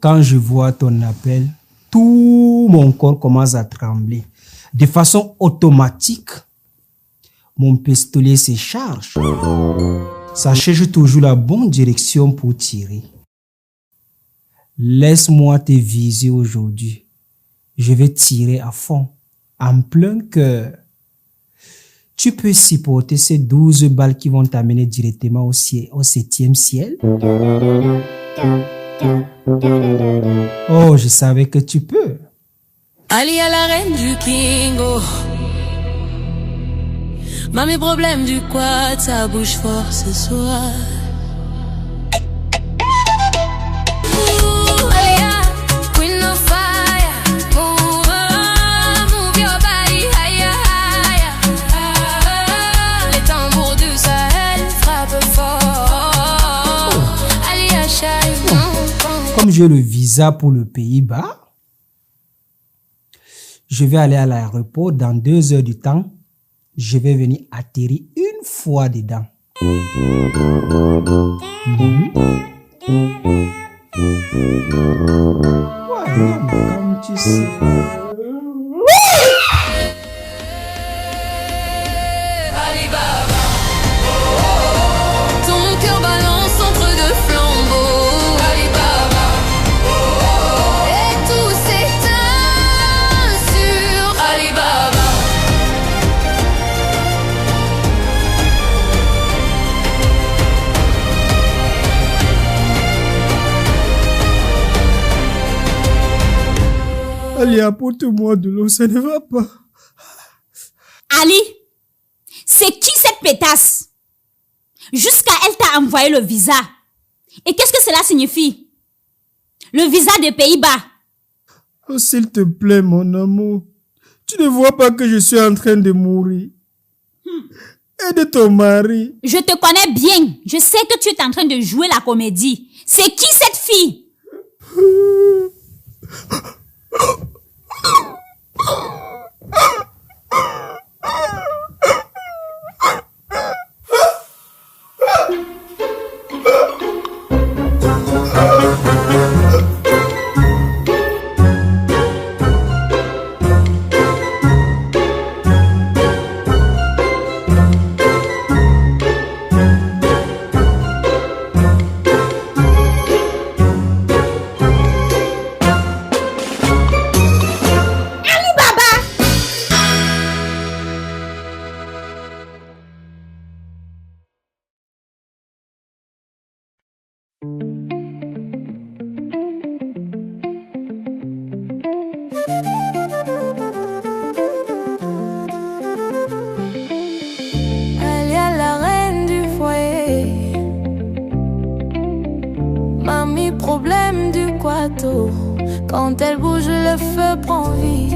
quand je vois ton appel, tout mon corps commence à trembler. De façon automatique, mon pistolet se charge. Ça cherche toujours la bonne direction pour tirer. Laisse-moi te viser aujourd'hui. Je vais tirer à fond, en plein cœur. Tu peux supporter ces 12 balles qui vont t'amener directement au 7e ciel? Oh, je savais que tu peux. Ali à la reine du Kingo. Mes problèmes du quad, ça bouge fort ce soir. Comme j'ai le visa pour le Pays-Bas, je vais aller à l'aéroport dans 2 heures du temps. Je vais venir atterrir une fois dedans. Ouais, comme tu sais. Ali, apporte-moi de l'eau, ça ne va pas. Ali, c'est qui cette pétasse? Jusqu'à elle t'a envoyé le visa. Et qu'est-ce que cela signifie? Le visa des Pays-Bas. Oh, s'il te plaît, mon amour. Tu ne vois pas que je suis en train de mourir. Aide ton mari. Je te connais bien. Je sais que tu es en train de jouer la comédie. C'est qui cette fille? Elle est la reine du foyer. Mamie, problème du quarto. Quand elle bouge, le feu prend vie.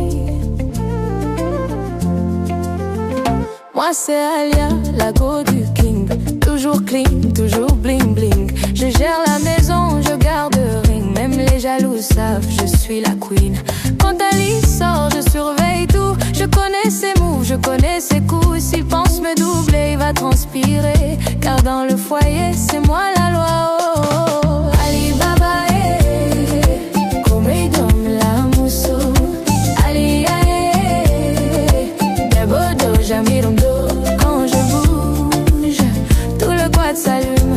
Moi, c'est Alia, la go du king. Toujours clean, toujours bling bling. Je gère la maison, je garde ring. Même les jaloux savent, je suis la queen. Quand Ali sort, je surveille tout. Je connais ses moves, je connais ses coups. S'il pense me doubler, il va transpirer. Car dans le foyer, c'est moi la loi. Oh, oh, oh. Ali Baba, come idom la musso. Ali, Debodo, Jamirondo. Quand je bouge, tout le quad s'allume.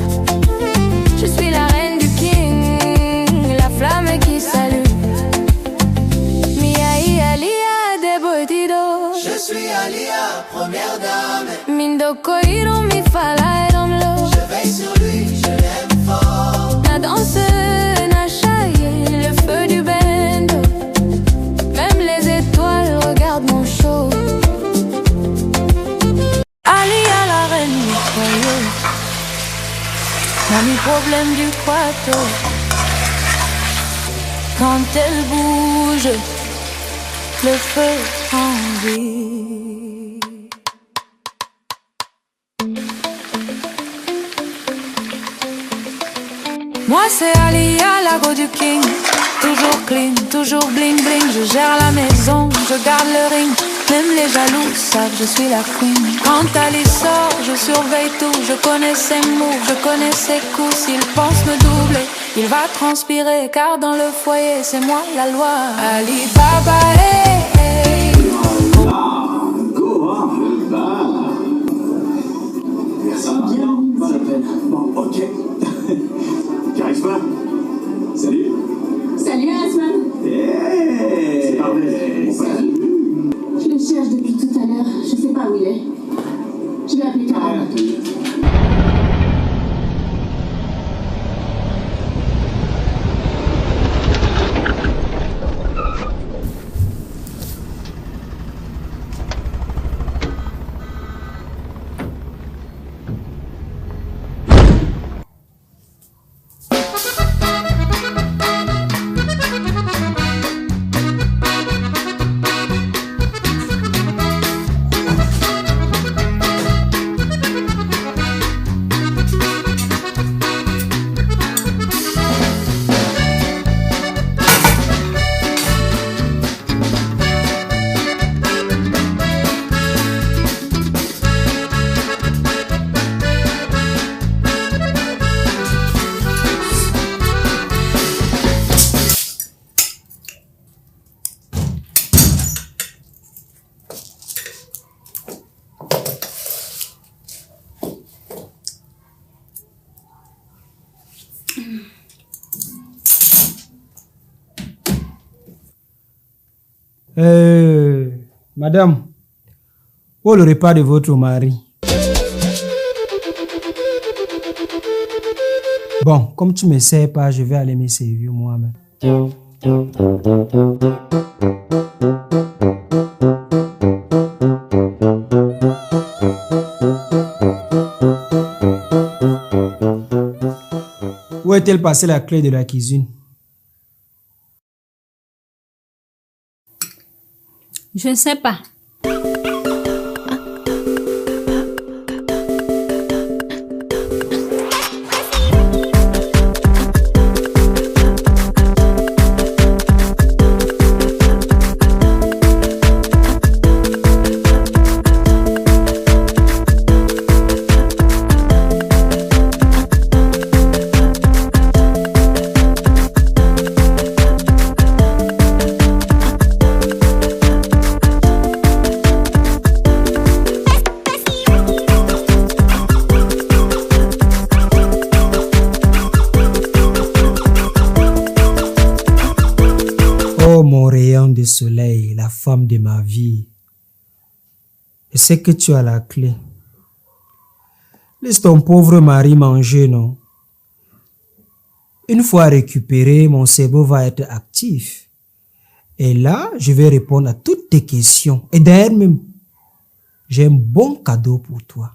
Je suis la reine du king, la flamme qui s'allume. Miaï Alia Debotido. Je suis Alia, première dame. Mindo Koiro mi fala edomlo. Je veille sur lui, je l'aime fort. La danse n'a chaillé, le feu du bendo. Même les étoiles regardent mon show. Alia la reine du foyer. Mamie, problème du quarto. Quand elle bouge, le feu en vie. Moi c'est Alia, la go du king. Toujours clean, toujours bling bling. Je gère la maison, je garde le ring. Même les jaloux savent, je suis la queen. Quand Ali sort, je surveille tout. Je connais ses moves, je connais ses coups. S'il pense me doubler, Il va transpirer car dans le foyer c'est moi la loi. Ali Baba, hey, hey. Go on. Merci bien, pas la peine. Bon, ok. Charisma. Salut. Salut Asman. Hey. C'est parfait. Salut. Je le cherche depuis tout à l'heure. Je sais pas où il est. Je vais appeler Karam. Madame, où est le repas de votre mari? Bon, comme tu ne me sers pas, je vais aller me servir moi-même. Où est-elle passée la clé de la cuisine? Je ne sais pas. Oh mon rayon de soleil, la femme de ma vie. Je sais que tu as la clé. Laisse ton pauvre mari manger, non? Une fois récupéré, mon cerveau va être actif. Et là, je vais répondre à toutes tes questions. Et d'ailleurs même, j'ai un bon cadeau pour toi.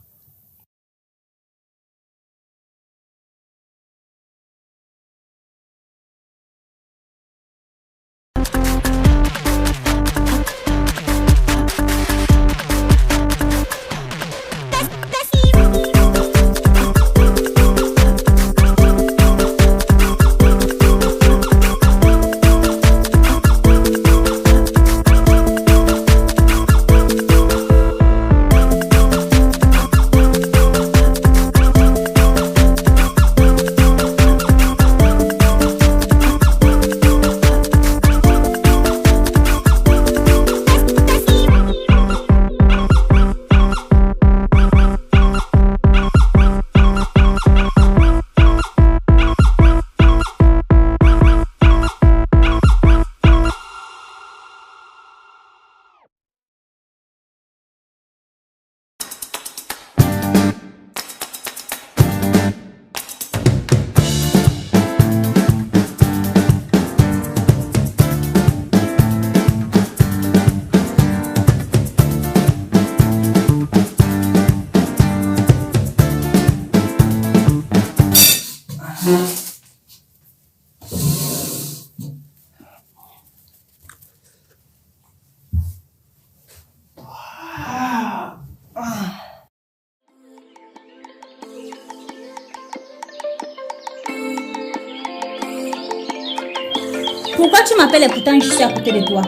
Pourquoi tu m'appelles et pourtant je suis à côté de toi?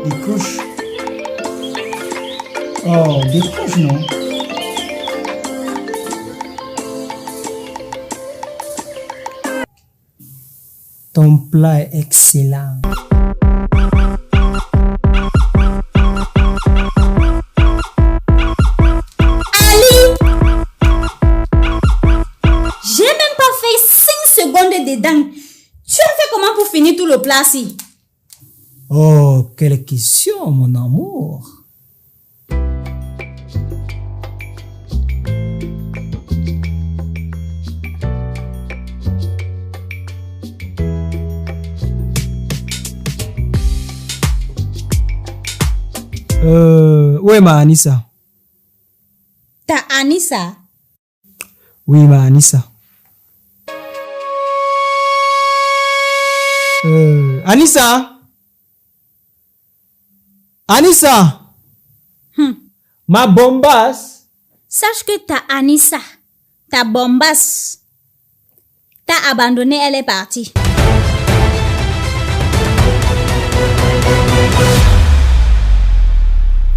Décroche. Oh, décroche, non? Ton plat est excellent. J'ai même pas fait 5 secondes dedans. Tu as fait comment pour finir tout le plat si? Oh, quelle question, mon amour. Ouais, ma Anissa. Ta Anissa? Oui, ma Anissa. Anissa? Anissa? Ma bombasse? Sache que ta Anissa, ta bombasse, t'a abandonné, elle est partie.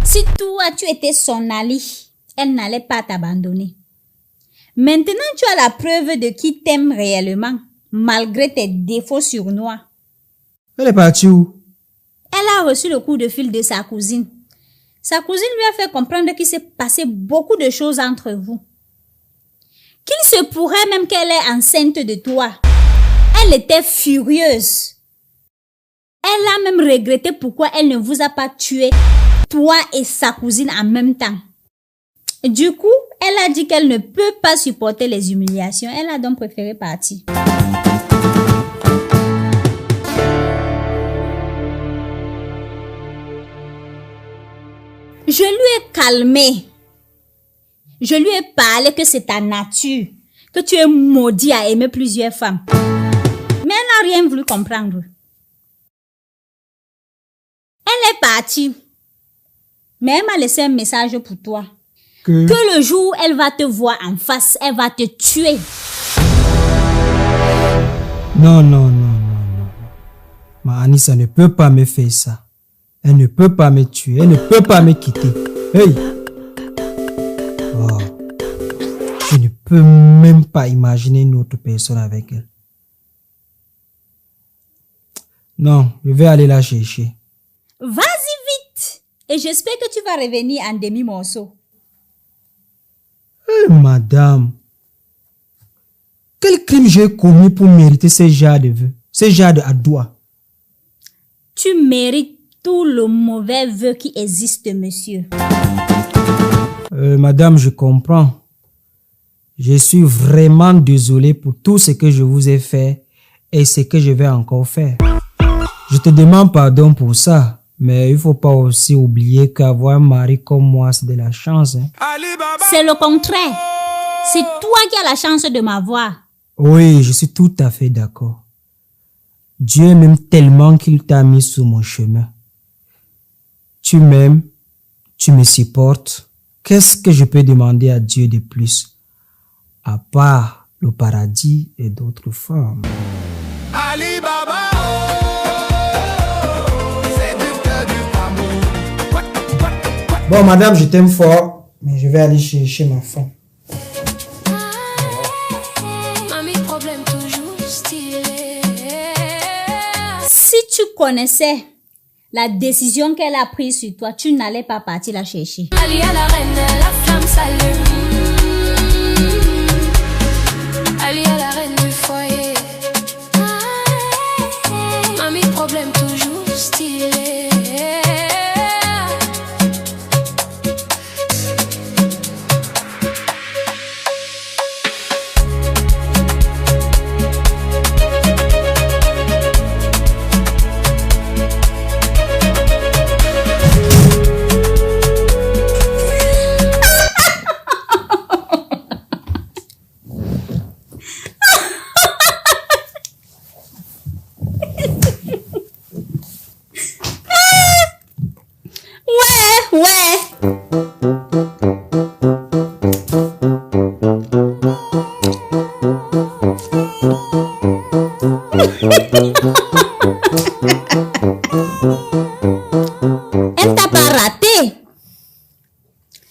Si toi tu étais son Ali, elle n'allait pas t'abandonner. Maintenant tu as la preuve de qui t'aime réellement, malgré tes défauts surnois. Elle est partie où? Elle a reçu le coup de fil de sa cousine. Sa cousine lui a fait comprendre qu'il s'est passé beaucoup de choses entre vous. Qu'il se pourrait même qu'elle est enceinte de toi. Elle était furieuse. Elle a même regretté pourquoi elle ne vous a pas tué, toi et sa cousine en même temps. Du coup, elle a dit qu'elle ne peut pas supporter les humiliations. Elle a donc préféré partir. Je lui ai calmé. Je lui ai parlé que c'est ta nature, que tu es maudit à aimer plusieurs femmes. Mais elle n'a rien voulu comprendre. Elle est partie. Mais elle m'a laissé un message pour toi. Que le jour où elle va te voir en face, elle va te tuer. Non, non, non, non, non. Ma Anissa ne peut pas me faire ça. Elle ne peut pas me tuer. Elle ne peut pas me quitter. Hey! Oh. Je ne peux même pas imaginer une autre personne avec elle. Non, je vais aller la chercher. Vas-y vite. Et j'espère que tu vas revenir en demi-morceau. Hey, madame. Quel crime j'ai commis pour mériter ce genre de vœux? Ce genre de adoua? Tu mérites tout le mauvais vœu qui existe, monsieur. Madame, je comprends. Je suis vraiment désolé pour tout ce que je vous ai fait et ce que je vais encore faire. Je te demande pardon pour ça, mais il ne faut pas aussi oublier qu'avoir un mari comme moi, c'est de la chance. Hein. C'est le contraire. C'est toi qui as la chance de m'avoir. Oui, je suis tout à fait d'accord. Dieu m'aime tellement qu'il t'a mis sur mon chemin. Tu m'aimes, tu me supportes. Qu'est-ce que je peux demander à Dieu de plus, à part le paradis et d'autres femmes? Ali Baba, c'est du amour. Bon, madame, je t'aime fort, mais je vais aller chercher ma femme. Mamie, problème toujours stylé. Si tu connaissais la décision qu'elle a prise sur toi, tu n'allais pas partir la chercher. Ali à la reine, la flamme s'allume. Ali à la reine du foyer. Mamie, problème toujours stylé. Elle t'a pas raté.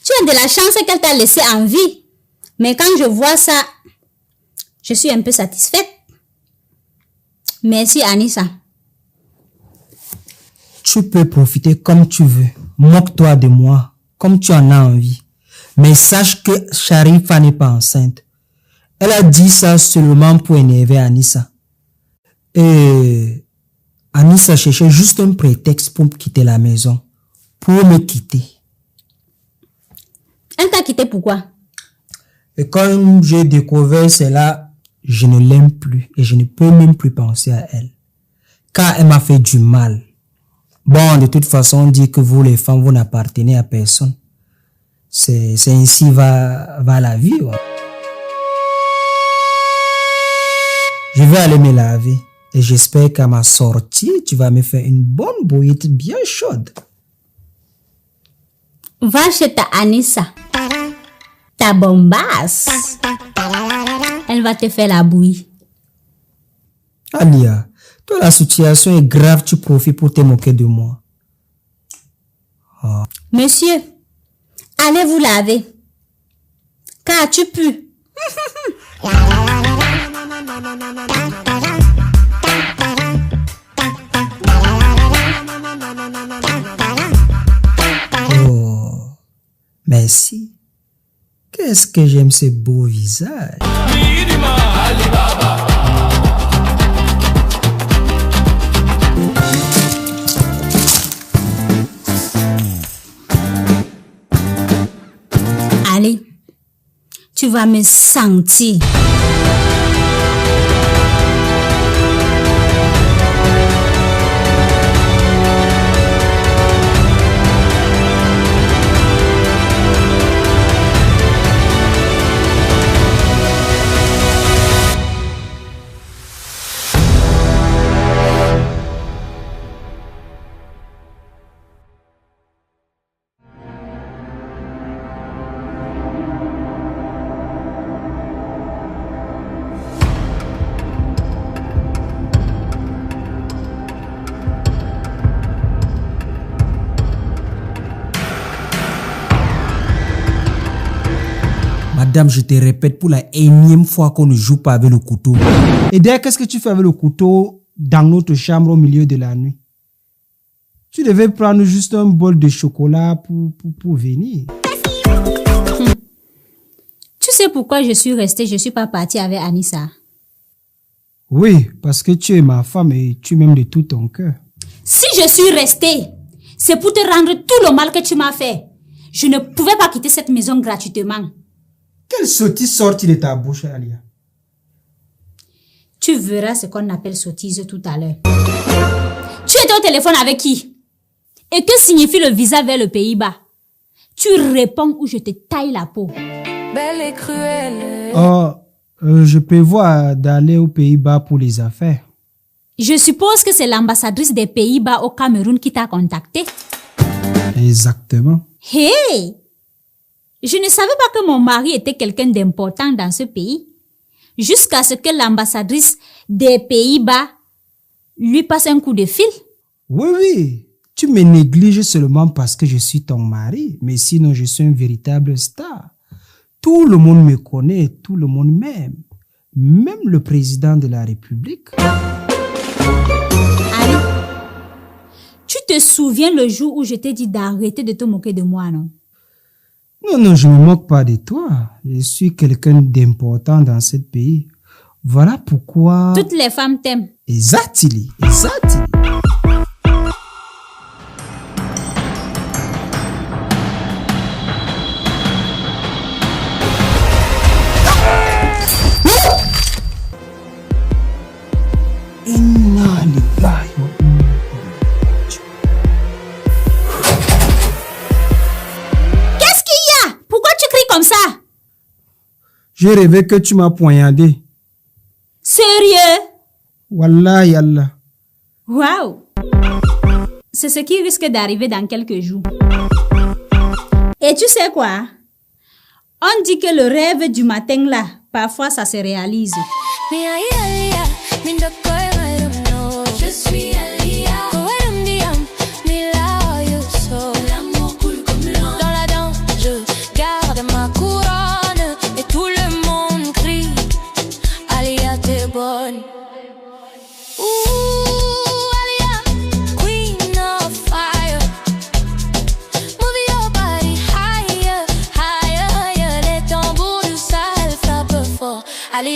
Tu as de la chance qu'elle t'a laissé en vie. Mais quand je vois ça, je suis un peu satisfaite. Merci, Anissa. Tu peux profiter comme tu veux. Moque-toi de moi, comme tu en as envie. Mais sache que Sharifa n'est pas enceinte. Elle a dit ça seulement pour énerver Anissa. Et Anissa cherchait juste un prétexte pour quitter la maison. Pour me quitter. Elle t'a quitté pourquoi? Et quand j'ai découvert cela, je ne l'aime plus et je ne peux même plus penser à elle. Car elle m'a fait du mal. Bon, de toute façon, on dit que vous les femmes, vous n'appartenez à personne. C'est ainsi va la vie. Ouais. Je vais aller me laver et j'espère qu'à ma sortie, tu vas me faire une bonne bouillie bien chaude. Va chez ta Anissa. Ta bombasse. Elle va te faire la bouillie. Alia, toi la situation est grave, tu profites pour te moquer de moi. Oh. Monsieur, allez vous laver. Car tu pues. Oh, merci. Qu'est-ce que j'aime ce beau visage. Allez, tu vas me sentir. Madame, je te répète pour la énième fois qu'on ne joue pas avec le couteau. Et d'ailleurs, qu'est-ce que tu fais avec le couteau dans notre chambre au milieu de la nuit? Tu devais prendre juste un bol de chocolat pour venir. Tu sais pourquoi je suis restée, je ne suis pas partie avec Anissa? Oui, parce que tu es ma femme et tu m'aimes de tout ton cœur. Si je suis restée, c'est pour te rendre tout le mal que tu m'as fait. Je ne pouvais pas quitter cette maison gratuitement. Quelle sottise sortie de ta bouche, Alia? Tu verras ce qu'on appelle sottise tout à l'heure. Tu étais au téléphone avec qui? Et que signifie le visa vers le Pays-Bas? Tu réponds ou je te taille la peau. Belle et cruelle. Oh, je prévois d'aller aux Pays-Bas pour les affaires. Je suppose que c'est l'ambassadrice des Pays-Bas au Cameroun qui t'a contacté. Exactement. Hey! Je ne savais pas que mon mari était quelqu'un d'important dans ce pays. Jusqu'à ce que l'ambassadrice des Pays-Bas lui passe un coup de fil. Oui, oui. Tu me négliges seulement parce que je suis ton mari. Mais sinon, je suis un véritable star. Tout le monde me connaît, tout le monde m'aime. Même le président de la République. Ali, tu te souviens le jour où je t'ai dit d'arrêter de te moquer de moi, non? Non, je ne me moque pas de toi. Je suis quelqu'un d'important dans ce pays. Voilà pourquoi... Toutes les femmes t'aiment. Exactement. Qu'est-ce qu'il y a? Pourquoi tu cries comme ça? J'ai rêvé que tu m'as poignardé. Sérieux? Wallahi Allah. Waouh! C'est ce qui risque d'arriver dans quelques jours. Et tu sais quoi? On dit que le rêve du matin là, parfois ça se réalise. Je suis Alia. L'amour coule comme l'eau. Dans la danse, je garde ma couronne. Et tout le monde crie Alia, t'es bonne.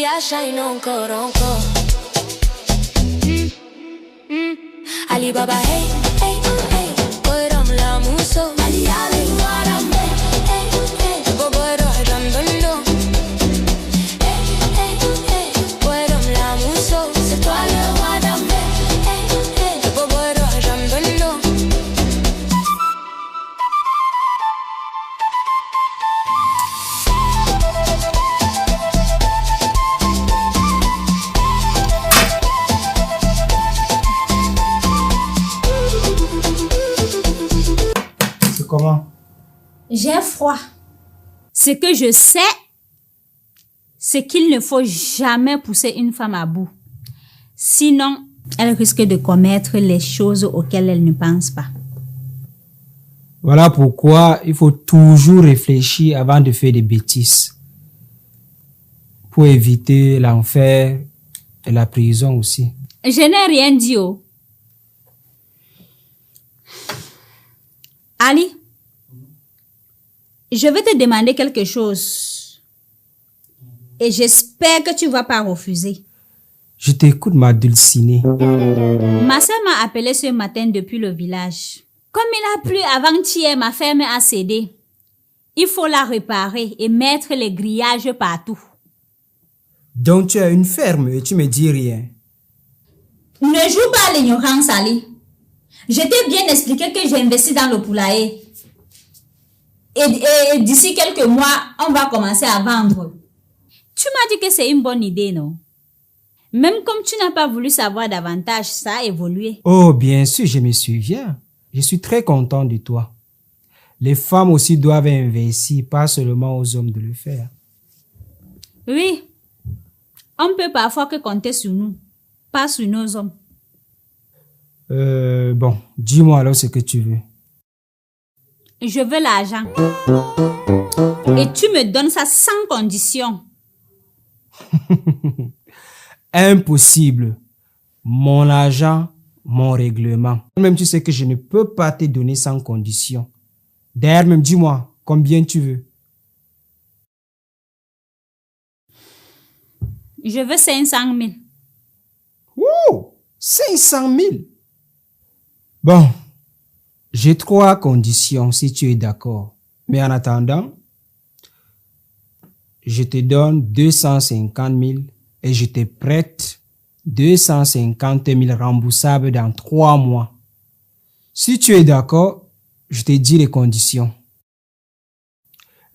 I shine encore, encore. Alibaba, hey, hey, hey. Boydom la mousso. Ali, ali, wadambe. Hey, hey. Bobodo, damdondo. Hey, hey, hey. Boydom la mousso. C'est toi le wadambe. Hey, hey. Bobodo, damdondo. Comment? J'ai froid. Ce que je sais, c'est qu'il ne faut jamais pousser une femme à bout. Sinon, elle risque de commettre les choses auxquelles elle ne pense pas. Voilà pourquoi il faut toujours réfléchir avant de faire des bêtises. Pour éviter l'enfer et la prison aussi. Je n'ai rien dit, oh. Ali, je vais te demander quelque chose. Et j'espère que tu ne vas pas refuser. Je t'écoute, ma dulcinée. Ma soeur m'a appelé ce matin depuis le village. Comme il a plu avant-hier, ma ferme a cédé. Il faut la réparer et mettre les grillages partout. Donc tu as une ferme et tu me dis rien. Ne joue pas à l'ignorance, Ali. Je t'ai bien expliqué que j'ai investi dans le poulailler. Et d'ici quelques mois, on va commencer à vendre. Tu m'as dit que c'est une bonne idée, non? Même comme tu n'as pas voulu savoir davantage, ça a évolué. Oh, bien sûr, je me souviens. Je suis très content de toi. Les femmes aussi doivent investir, pas seulement aux hommes de le faire. Oui. On peut parfois que compter sur nous, pas sur nos hommes. Bon, dis-moi alors ce que tu veux. Je veux l'argent. Et tu me donnes ça sans condition. Impossible. Mon argent, mon règlement. Même tu sais que je ne peux pas te donner sans condition. D'ailleurs, même dis-moi combien tu veux. Je veux 500 000. Wow! 500 000? Bon, j'ai 3 conditions si tu es d'accord. Mais en attendant, je te donne 250 000 et je te prête 250 000 remboursables dans 3 mois. Si tu es d'accord, je te dis les conditions.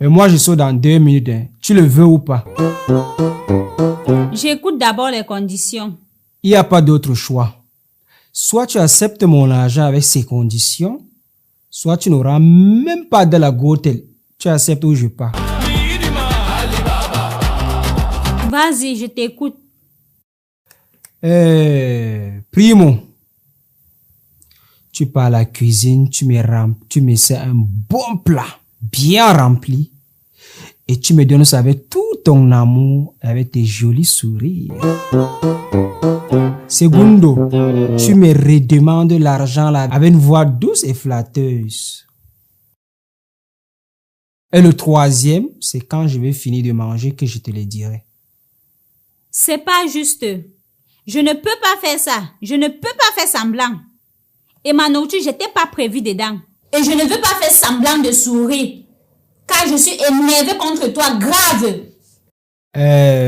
Et moi, je sors dans 2 minutes. Tu le veux ou pas? J'écoute d'abord les conditions. Il n'y a pas d'autre choix. Soit tu acceptes mon argent avec ces conditions, soit tu n'auras même pas de la goutelle. Tu acceptes ou je pars. Vas-y, je t'écoute. Primo, tu pars à la cuisine, tu me sers un bon plat, bien rempli, et tu me donnes ça avec tout ton amour, avec tes jolis sourires. Segundo, tu me redemandes l'argent là avec une voix douce et flatteuse. Et le troisième, c'est quand je vais finir de manger que je te le dirai. C'est pas juste. Je ne peux pas faire ça. Je ne peux pas faire semblant. Et ma nourriture, je t'ai pas prévu dedans. Et je ne veux pas faire semblant de sourire. Car je suis énervée contre toi, grave.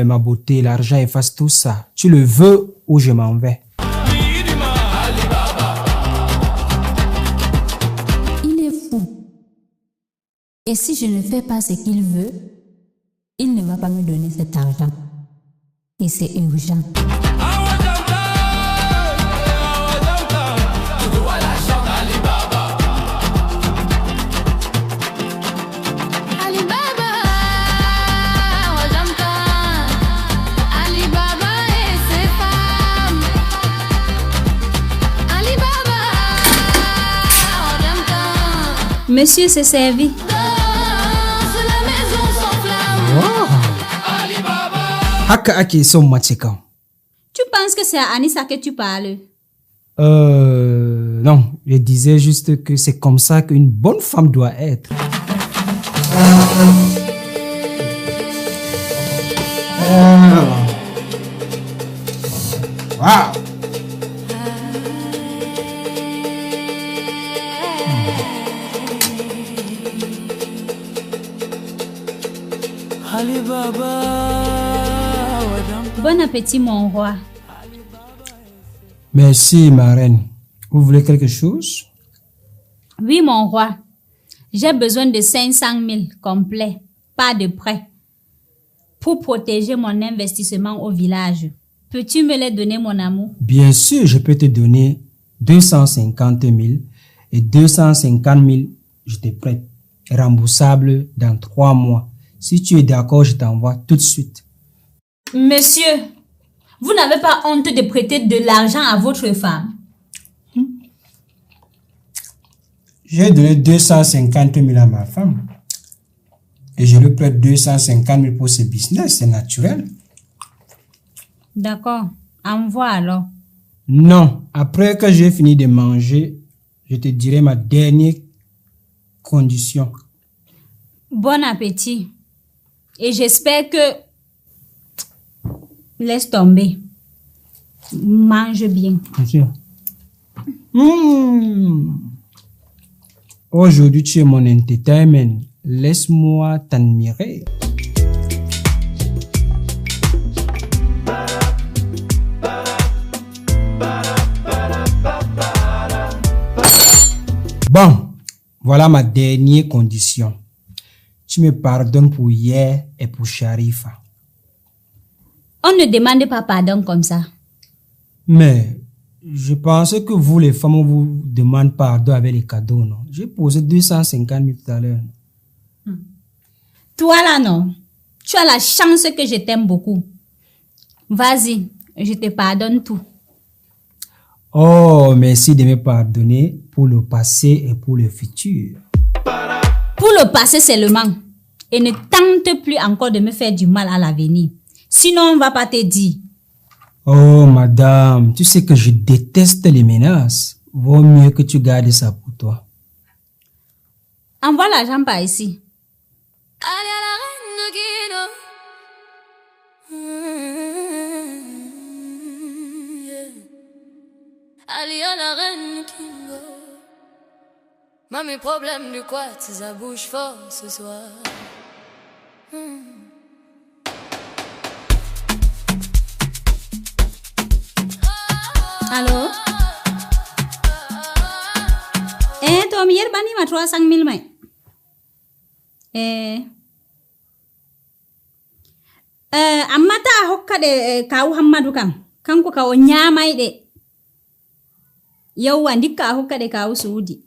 Ma beauté, l'argent efface tout ça. Tu le veux ou je m'en vais. Il est fou. Et si je ne fais pas ce qu'il veut, il ne va pas me donner cet argent. Et c'est urgent. Monsieur s'est servi. Haka ake son mace kan. Tu penses que c'est à Anissa que tu parles? Non, je disais juste que c'est comme ça qu'une bonne femme doit être. Waouh! Bon appétit, mon roi. Merci, ma reine. Vous voulez quelque chose? Oui, mon roi. J'ai besoin de 500 000 complets, pas de prêt, pour protéger mon investissement au village. Peux-tu me les donner, mon amour? Bien sûr, je peux te donner 250 000 et 250 000, je te prête, remboursable dans 3 mois. Si tu es d'accord, je t'envoie tout de suite. Monsieur, vous n'avez pas honte de prêter de l'argent à votre femme? J'ai donné 250 000 à ma femme. Et je lui prête 250 000 pour ce business, c'est naturel. D'accord, envoie alors. Non, après que j'ai fini de manger, je te dirai ma dernière condition. Bon appétit. Et j'espère que... Laisse tomber. Mange bien. Bien sûr. Aujourd'hui, tu es mon entertainment. Laisse-moi t'admirer. Bon, voilà ma dernière condition. Tu me pardonnes pour hier et pour Sharifa. On ne demande pas pardon comme ça. Mais je pensais que vous, les femmes, vous demandez pardon avec les cadeaux, non? J'ai posé 250 000 tout à l'heure. Toi là, non. Tu as la chance que je t'aime beaucoup. Vas-y, je te pardonne tout. Oh, merci de me pardonner pour le passé et pour le futur. Pour le passé seulement. Et ne tente plus encore de me faire du mal à l'avenir. Sinon, on ne va pas te dire. Oh, madame, tu sais que je déteste les menaces. Vaut mieux que tu gardes ça pour toi. Envoie l'argent par ici. Allez à la reine de Guido. Allez à la reine Kingo. Mami, problème de quoi? Ça bouge fort ce soir. Allô? Tom yer bani ma 300 000 mai. Amma ta hokka de kawu Hammadu kam. Kanko ka o nyamai de. Yawwa ndikka hokka de kawu Suudi.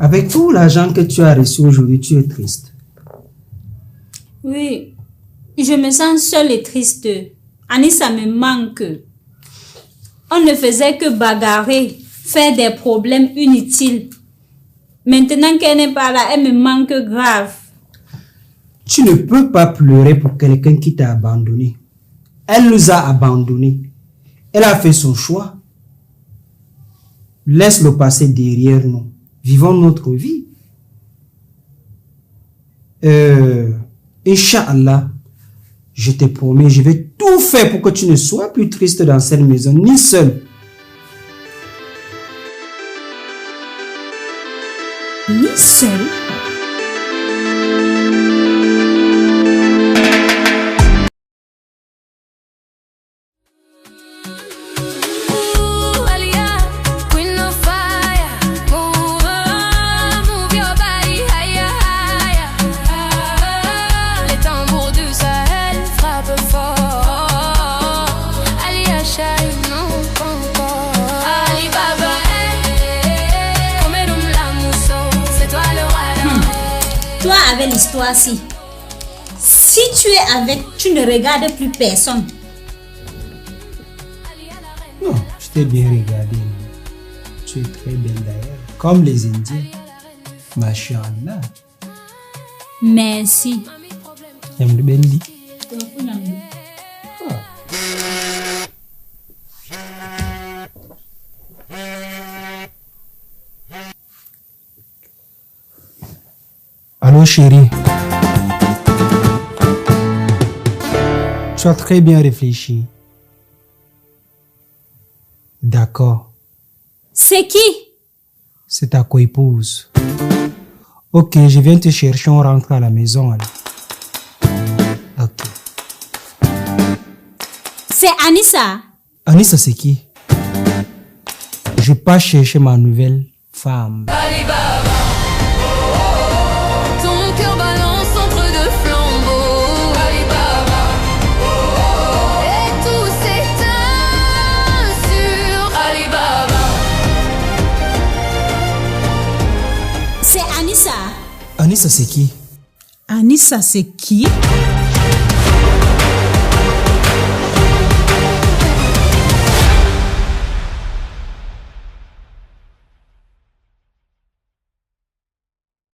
Avec tout l'argent que tu as reçu aujourd'hui, tu es triste. Oui, je me sens seule et triste. Annie, ça me manque. On ne faisait que bagarrer, faire des problèmes inutiles. Maintenant qu'elle n'est pas là, elle me manque grave. Tu ne peux pas pleurer pour quelqu'un qui t'a abandonné. Elle nous a abandonnés. Elle a fait son choix. Laisse le passé derrière nous. Vivons notre vie. Inch'Allah, je te promets, je vais tout faire pour que tu ne sois plus triste dans cette maison, ni seul. Ni seul. Avec l'histoire-ci, si tu es avec, tu ne regardes plus personne. Non, je t'ai bien regardé. Tu es très belle d'ailleurs, comme les Indiens. Masha'Allah. Merci. J'aime le bel lit. Allô chérie, tu as très bien réfléchi. D'accord. C'est qui? C'est ta coépouse. Ok, je viens te chercher, on rentre à la maison. Alors. Ok. C'est Anissa. Anissa, c'est qui? Je pars chercher ma nouvelle femme. C'est Anissa. Anissa, c'est qui? Anissa, c'est qui?